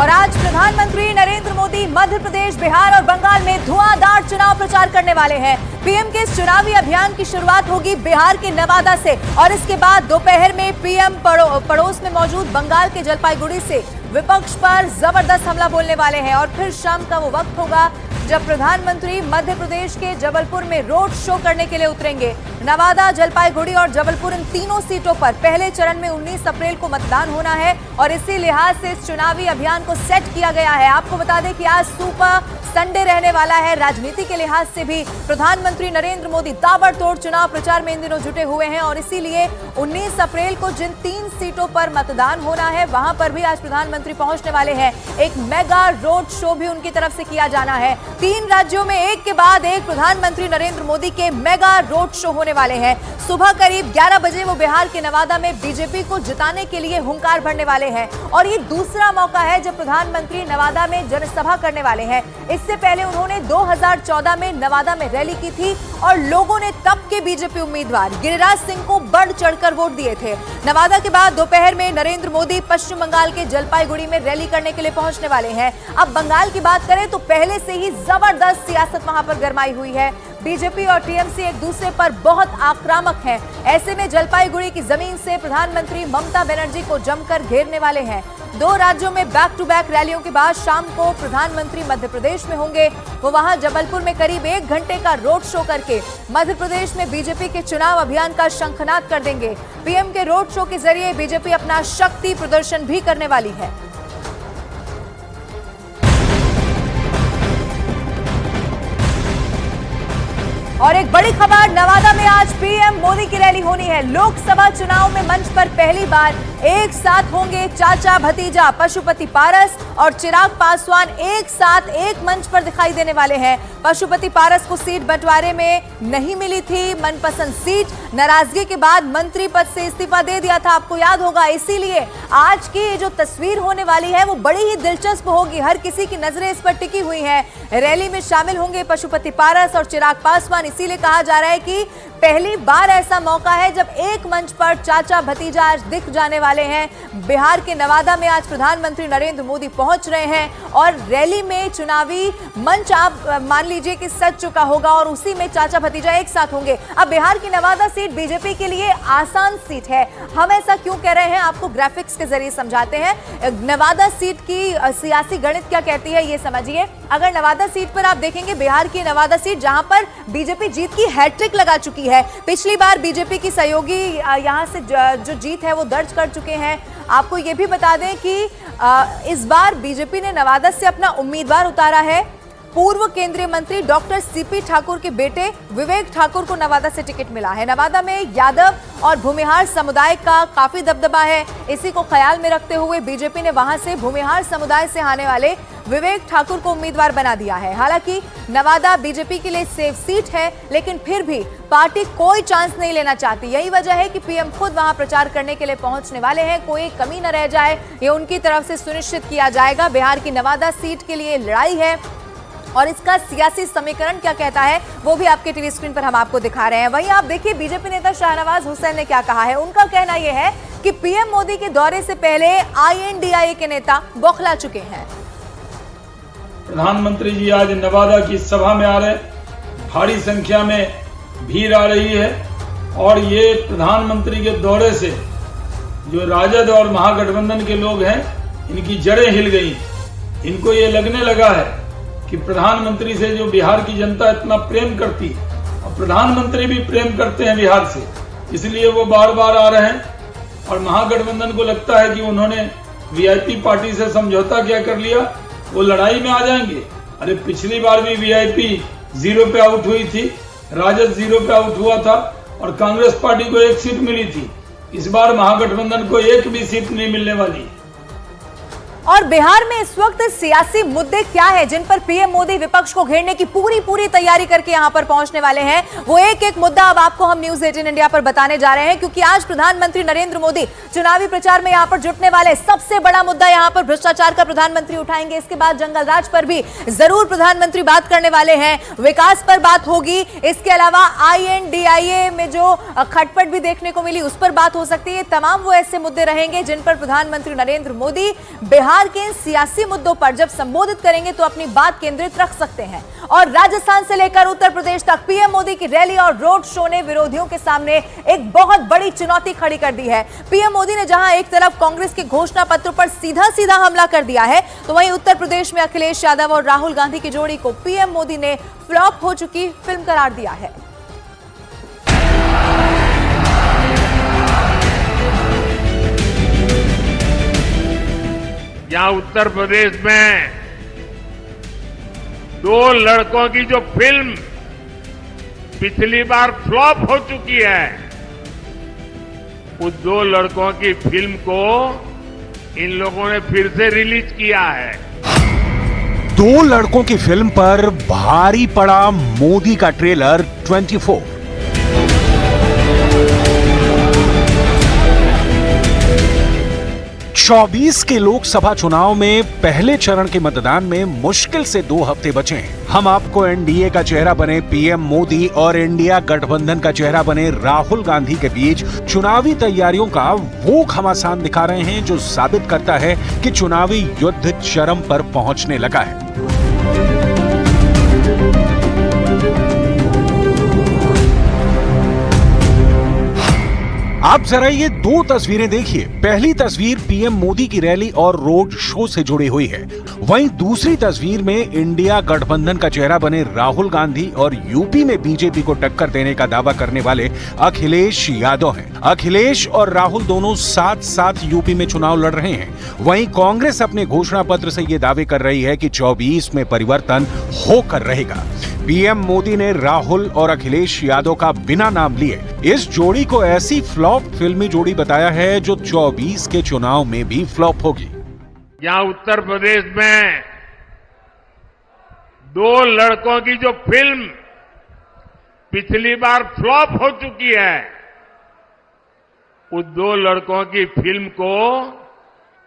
और आज प्रधानमंत्री नरेंद्र मोदी मध्य प्रदेश, बिहार और बंगाल में धुआंधार चुनाव प्रचार करने वाले हैं। पीएम के इस चुनावी अभियान की शुरुआत होगी बिहार के नवादा से और इसके बाद दोपहर में पीएम पड़ोस में मौजूद बंगाल के जलपाईगुड़ी से विपक्ष पर जबरदस्त हमला बोलने वाले हैं। और फिर शाम का वो वक्त होगा जब प्रधानमंत्री मध्य प्रदेश के जबलपुर में रोड शो करने के लिए उतरेंगे। नवादा, जलपाईगुड़ी और जबलपुर, इन तीनों सीटों पर पहले चरण में 19 अप्रैल को मतदान होना है और इसी लिहाज से इस चुनावी अभियान को सेट किया गया है। आपको बता दें कि आज सुपर संडे रहने वाला है। राजनीति के लिहाज से भी प्रधानमंत्री नरेंद्र मोदी ताबड़तोड़ चुनाव प्रचार में इन दिनों जुटे हुए हैं और इसीलिए 19 अप्रैल को जिन 3 सीटों पर मतदान होना है वहां पर भी आज प्रधानमंत्री पहुंचने वाले हैं। एक मेगा रोड शो भी उनकी तरफ से किया जाना है। 3 राज्यों में एक के बाद एक प्रधानमंत्री नरेंद्र मोदी के मेगा रोड शो होने वाले हैं। सुबह करीब 11 बजे वो बिहार के नवादा में बीजेपी को जिताने के लिए हुंकार भरने वाले हैं और ये दूसरा मौका है जब प्रधानमंत्री नवादा में जनसभा करने वाले हैं। इससे पहले उन्होंने 2014 में नवादा में रैली की थी और लोगों ने तब के बीजेपी उम्मीदवार गिरिराज सिंह को बढ़ चढ़कर वोट दिए थे। नवादा के बाद दोपहर में नरेंद्र मोदी पश्चिम बंगाल के जलपाईगुड़ी में रैली करने के लिए पहुंचने वाले हैं। अब बंगाल की बात करें तो पहले से ही जबरदस्त सियासत वहां पर गरमाई हुई है। बीजेपी और टीएमसी एक दूसरे पर बहुत आक्रामक हैं। ऐसे में जलपाईगुड़ी की जमीन से प्रधानमंत्री ममता बनर्जी को जमकर घेरने वाले हैं। 2 राज्यों में बैक टू बैक रैलियों के बाद शाम को प्रधानमंत्री मध्य प्रदेश में होंगे। वो वहां जबलपुर में करीब 1 घंटे का रोड शो करके मध्य प्रदेश में बीजेपी के चुनाव अभियान का शंखनाद कर देंगे। पीएम के रोड शो के जरिए बीजेपी अपना शक्ति प्रदर्शन भी करने वाली है। और एक बड़ी खबर, नवादा में आज पीएम मोदी की रैली होनी है। लोकसभा चुनाव में मंच पर पहली बार एक साथ होंगे चाचा भतीजा पशुपति पारस और चिराग पासवान एक साथ एक मंच पर दिखाई देने वाले हैं। पशुपति पारस को सीट बंटवारे में नहीं मिली थी मनपसंद सीट, नाराजगी के बाद मंत्री पद से इस्तीफा दे दिया था, आपको याद होगा। इसीलिए आज की जो तस्वीर होने वाली है वो बड़ी ही दिलचस्प होगी। हर किसी की नजरें इस पर टिकी हुई हैं। रैली में शामिल होंगे पशुपति पारस और चिराग पासवान। इसीलिए कहा जा रहा है कि पहली बार ऐसा मौका है जब एक मंच पर चाचा भतीजा आज दिख जाने वाले हैं। बिहार के नवादा में आज प्रधानमंत्री नरेंद्र मोदी पहुंच रहे हैं और रैली में चुनावी मंच आप मान लीजिए कि सज चुका होगा और उसी में चाचा भतीजा एक साथ होंगे। अब बिहार की नवादा सीट बीजेपी के लिए आसान सीट है। हम ऐसा क्यों कह रहे हैं आपको ग्राफिक्स के जरिए समझाते हैं। नवादा सीट की सियासी गणित क्या कहती है ये समझिए। अगर नवादा सीट पर आप देखेंगे, बिहार की नवादा सीट जहां पर बीजेपी जीत की हैट्रिक लगा चुकी है। पिछली बार बीजेपी की सहयोगी यहां से जो जीत है वो दर्ज कर चुके हैं। आपको ये भी बता दें कि इस बार बीजेपी ने नवादा से अपना उम्मीदवार उतारा है। पूर्व केंद्रीय मंत्री डॉक्टर सीपी ठाकुर के बेटे विवेक ठाकुर को नवादा से टिकट मिला है। नवादा में यादव और भूमिहार समुदाय का काफी दबदबा है। इसी को ख्याल में रखते हुए बीजेपी ने वहां से भूमिहार समुदाय से आने वाले विवेक ठाकुर को उम्मीदवार बना दिया है। हालांकि नवादा बीजेपी के लिए सेफ सीट है, लेकिन फिर भी पार्टी कोई चांस नहीं लेना चाहती। यही वजह है कि पीएम खुद वहां प्रचार करने के लिए पहुंचने वाले हैं। कोई कमी न रह जाए, ये उनकी तरफ से सुनिश्चित किया जाएगा। बिहार की नवादा सीट के लिए लड़ाई है और इसका सियासी समीकरण क्या कहता है वो भी आपके टीवी स्क्रीन पर हम आपको दिखा रहे हैं। वहीं आप देखिए बीजेपी नेता शाहनवाज हुसैन ने क्या कहा है। उनका कहना यह है कि पीएम मोदी के दौरे से पहले INDIA के नेता बौखला चुके हैं। प्रधानमंत्री जी आज नवादा की सभा में आ रहे हैं। भारी संख्या में भीड़ आ रही है और ये प्रधानमंत्री के दौरे से जो राजद और महागठबंधन के लोग हैं इनकी जड़ें हिल गई। इनको ये लगने लगा है कि प्रधानमंत्री से जो बिहार की जनता इतना प्रेम करती है और प्रधानमंत्री भी प्रेम करते हैं बिहार से, इसलिए वो बार बार आ रहे हैं। और महागठबंधन को लगता है कि उन्होंने VIP पार्टी से समझौता क्या कर लिया, वो लड़ाई में आ जाएंगे। अरे पिछली बार भी VIP 0 पे आउट हुई थी, राजद 0 पे आउट हुआ था और कांग्रेस पार्टी को 1 सीट मिली थी। इस बार महागठबंधन को 1 भी सीट नहीं मिलने वाली। और बिहार में इस वक्त सियासी मुद्दे क्या है जिन पर पीएम मोदी विपक्ष को घेरने की पूरी तैयारी करके यहां पर पहुंचने वाले हैं। वो एक मुद्दा अब आपको हम न्यूज 18 इंडिया पर बताने जा रहे हैं, क्योंकि आज प्रधानमंत्री नरेंद्र मोदी चुनावी प्रचार में यहां पर जुटने वाले। सबसे बड़ा मुद्दा यहां पर भ्रष्टाचार का प्रधानमंत्री उठाएंगे। इसके बाद जंगल राज पर भी जरूर प्रधानमंत्री बात करने वाले हैं, विकास पर बात होगी। इसके अलावा INDIA में जो खटपट भी देखने को मिली उस पर बात हो सकती है। तमाम वो ऐसे मुद्दे रहेंगे जिन पर प्रधानमंत्री नरेंद्र मोदी बिहार बिहार के इन सियासी मुद्दों पर जब संबोधित करेंगे तो अपनी बात केंद्रित रख सकते हैं। और राजस्थान से लेकर उत्तर प्रदेश तक पीएम मोदी की रैली और रोड शो ने विरोधियों के सामने एक बहुत बड़ी चुनौती खड़ी कर दी है। पीएम मोदी ने जहां एक तरफ कांग्रेस के घोषणा पत्र पर सीधा सीधा हमला कर दिया है, तो वहीं उत्तर प्रदेश में अखिलेश यादव और राहुल गांधी की जोड़ी को पीएम मोदी ने फ्लॉप हो चुकी फिल्म करार दिया है। यहाँ उत्तर प्रदेश में दो लड़कों की जो फिल्म पिछली बार फ्लॉप हो चुकी है, उस दो लड़कों की फिल्म को इन लोगों ने फिर से रिलीज किया है। दो लड़कों की फिल्म पर भारी पड़ा मोदी का ट्रेलर 24। चौबीस के लोकसभा चुनाव में पहले चरण के मतदान में मुश्किल से 2 हफ्ते बचे हैं। हम आपको एनडीए का चेहरा बने पीएम मोदी और इंडिया गठबंधन का चेहरा बने राहुल गांधी के बीच चुनावी तैयारियों का वो घमासान दिखा रहे हैं जो साबित करता है कि चुनावी युद्ध चरम पर पहुंचने लगा है। आप जरा ये 2 तस्वीरें देखिए। पहली तस्वीर पीएम मोदी की रैली और रोड शो से जुड़ी हुई है। वहीं दूसरी तस्वीर में इंडिया गठबंधन का चेहरा बने राहुल गांधी और यूपी में बीजेपी को टक्कर देने का दावा करने वाले अखिलेश यादव हैं। अखिलेश और राहुल दोनों साथ साथ यूपी में चुनाव लड़ रहे हैं। वहीं कांग्रेस अपने घोषणा पत्र से ये दावे कर रही है कि 24 में परिवर्तन होकर रहेगा। पीएम मोदी ने राहुल और अखिलेश यादव का बिना नाम लिए इस जोड़ी को ऐसी फ्लॉप फिल्मी जोड़ी बताया है जो 24 के चुनाव में भी फ्लॉप होगी। यहाँ उत्तर प्रदेश में दो लड़कों की जो फिल्म पिछली बार फ्लॉप हो चुकी है, उस दो लड़कों की फिल्म को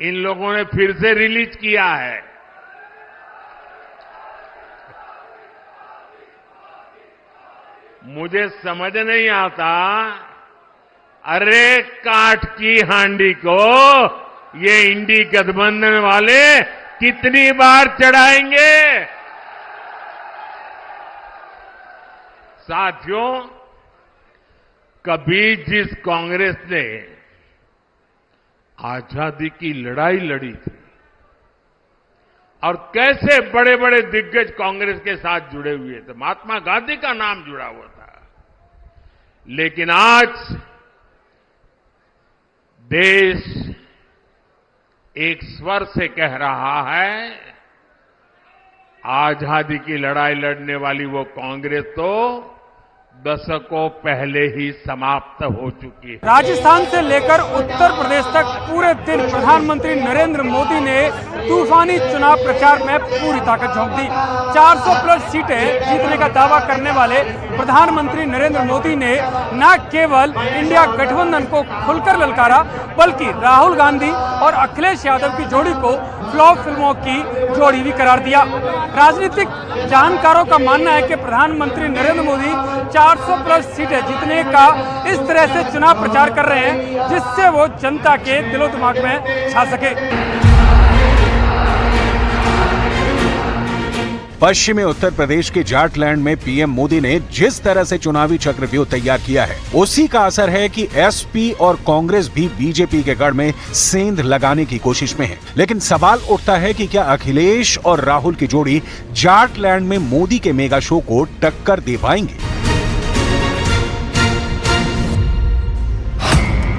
इन लोगों ने फिर से रिलीज किया है। मुझे समझ नहीं आता, अरे काठ की हांडी को ये इंडी गठबंधन वाले कितनी बार चढ़ाएंगे। साथियों, कभी जिस कांग्रेस ने आजादी की लड़ाई लड़ी थी और कैसे बड़े बड़े दिग्गज कांग्रेस के साथ जुड़े हुए थे, महात्मा गांधी का नाम जुड़ा हुआ था, लेकिन आज देश एक स्वर से कह रहा है, आजादी की लड़ाई लड़ने वाली वो कांग्रेस तो दशकों पहले ही समाप्त हो चुकी है। राजस्थान से लेकर उत्तर प्रदेश तक पूरे दिन प्रधानमंत्री नरेंद्र मोदी ने तूफानी चुनाव प्रचार में पूरी ताकत झोंक दी। 400 प्लस सीटें जीतने का दावा करने वाले प्रधानमंत्री नरेंद्र मोदी ने न केवल इंडिया गठबंधन को खुलकर ललकारा, बल्कि राहुल गांधी और अखिलेश यादव की जोड़ी को फ्लॉप फिल्मों की जोड़ी भी करार दिया। राजनीतिक जानकारों का मानना है कि प्रधानमंत्री नरेंद्र मोदी 400 प्लस सीटें जीतने का इस तरह से चुनाव प्रचार कर रहे हैं जिससे वो जनता के दिलो दिमाग में छा सके। पश्चिमी उत्तर प्रदेश के जाटलैंड में पीएम मोदी ने जिस तरह से चुनावी चक्रव्यूह तैयार किया है, उसी का असर है कि एसपी और कांग्रेस भी बीजेपी के गढ़ में सेंध लगाने की कोशिश में है। लेकिन सवाल उठता है कि क्या अखिलेश और राहुल की जोड़ी जाटलैंड में मोदी के मेगा शो को टक्कर दे पाएंगे?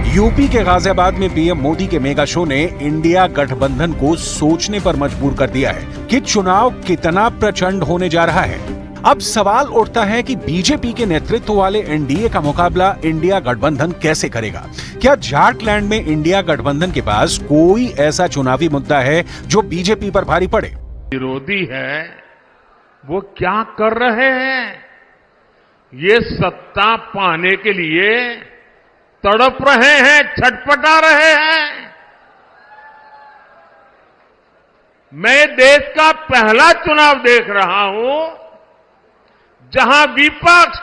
यूपी के गाजियाबाद में पीएम मोदी के मेगा शो ने इंडिया गठबंधन को सोचने पर मजबूर कर दिया है कि चुनाव कितना प्रचंड होने जा रहा है। अब सवाल उठता है कि बीजेपी के नेतृत्व वाले एनडीए का मुकाबला इंडिया गठबंधन कैसे करेगा? क्या जाटलैंड में इंडिया गठबंधन के पास कोई ऐसा चुनावी मुद्दा है जो बीजेपी पर भारी पड़े? विरोधी है वो क्या कर रहे हैं? ये सत्ता पाने के लिए तड़प रहे हैं, छटपटा रहे हैं। मैं देश का पहला चुनाव देख रहा हूं जहां विपक्ष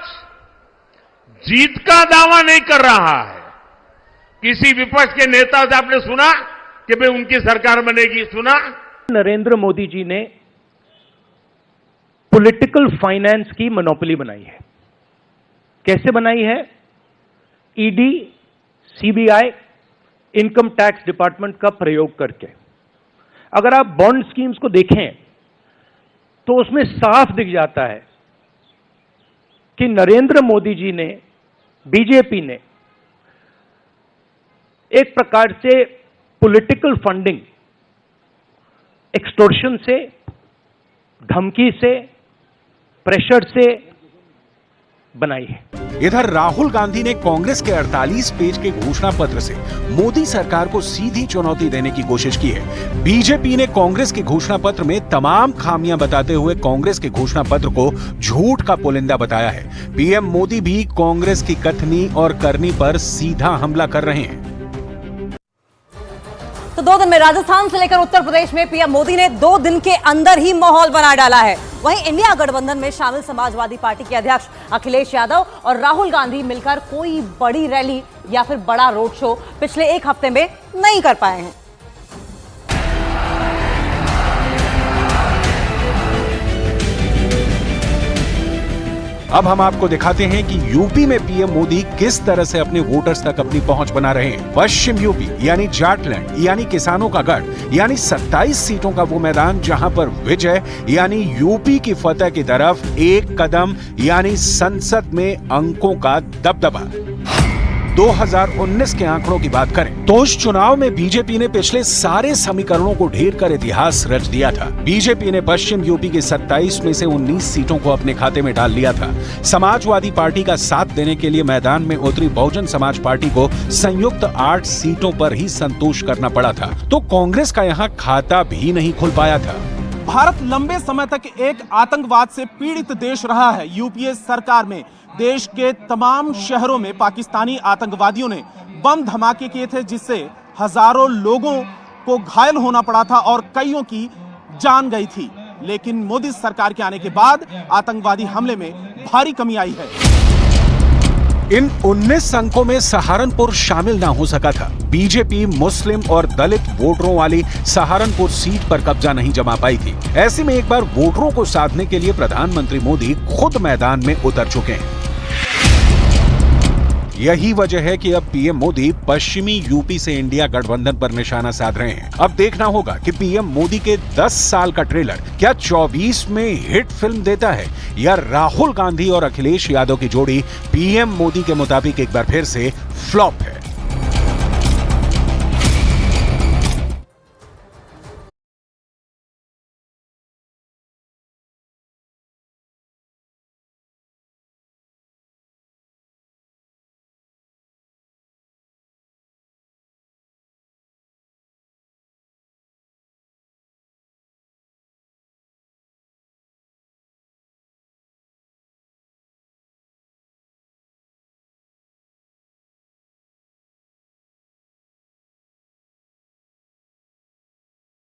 जीत का दावा नहीं कर रहा है। किसी विपक्ष के नेता से आपने सुना कि भाई उनकी सरकार बनेगी? सुना? नरेंद्र मोदी जी ने पॉलिटिकल फाइनेंस की मोनोपोली बनाई है। कैसे बनाई है? ED, CBI, income tax department का प्रयोग करके। अगर आप बॉन्ड स्कीम्स को देखें तो उसमें साफ दिख जाता है कि नरेंद्र मोदी जी ने, बीजेपी ने एक प्रकार से पॉलिटिकल फंडिंग एक्सटॉर्शन से, धमकी से, प्रेशर से बनाई है। इधर राहुल गांधी ने कांग्रेस के 48 पेज के घोषणा पत्र से मोदी सरकार को सीधी चुनौती देने की कोशिश की है। बीजेपी ने कांग्रेस के घोषणा पत्र में तमाम खामियां बताते हुए कांग्रेस के घोषणा पत्र को झूठ का पुलिंदा बताया है। पीएम मोदी भी कांग्रेस की कथनी और करनी पर सीधा हमला कर रहे हैं। तो 2 दिन में राजस्थान से लेकर उत्तर प्रदेश में पीएम मोदी ने 2 दिन के अंदर ही माहौल बना डाला है। वहीं इंडिया गठबंधन में शामिल समाजवादी पार्टी के अध्यक्ष अखिलेश यादव और राहुल गांधी मिलकर कोई बड़ी रैली या फिर बड़ा रोड शो पिछले 1 हफ्ते में नहीं कर पाए हैं। अब हम आपको दिखाते हैं कि यूपी में पीएम मोदी किस तरह से अपने वोटर्स तक अपनी पहुंच बना रहे हैं। पश्चिम यूपी यानी जाटलैंड यानी किसानों का गढ़ यानी 27 सीटों का वो मैदान जहां पर विजय यानी यूपी की फतह की तरफ एक कदम यानी संसद में अंकों का दबदबा। 2019 के आंकड़ों की बात करें तो उस चुनाव में बीजेपी ने पिछले सारे समीकरणों को ढेर कर इतिहास रच दिया था। बीजेपी ने पश्चिम यूपी के 27 में से 19 सीटों को अपने खाते में डाल लिया था। समाजवादी पार्टी का साथ देने के लिए मैदान में उतरी बहुजन समाज पार्टी को संयुक्त 8 सीटों पर ही संतोष करना पड़ा था, तो कांग्रेस का यहाँ खाता भी नहीं खुल पाया था। भारत लंबे समय तक एक आतंकवाद से पीड़ित देश रहा है। यूपीए सरकार में देश के तमाम शहरों में पाकिस्तानी आतंकवादियों ने बम धमाके किए थे, जिससे हजारों लोगों को घायल होना पड़ा था और कईयों की जान गई थी। लेकिन मोदी सरकार के आने के बाद आतंकवादी हमले में भारी कमी आई है। इन 19 अंकों में सहारनपुर शामिल ना हो सका था। बीजेपी मुस्लिम और दलित वोटरों वाली सहारनपुर सीट पर कब्जा नहीं जमा पाई थी। ऐसे में एक बार वोटरों को साधने के लिए प्रधानमंत्री मोदी खुद मैदान में उतर चुके हैं। यही वजह है कि अब पीएम मोदी पश्चिमी यूपी से इंडिया गठबंधन पर निशाना साध रहे हैं। अब देखना होगा कि पीएम मोदी के 10 साल का ट्रेलर क्या 24 में हिट फिल्म देता है या राहुल गांधी और अखिलेश यादव की जोड़ी पीएम मोदी के मुताबिक एक बार फिर से फ्लॉप है।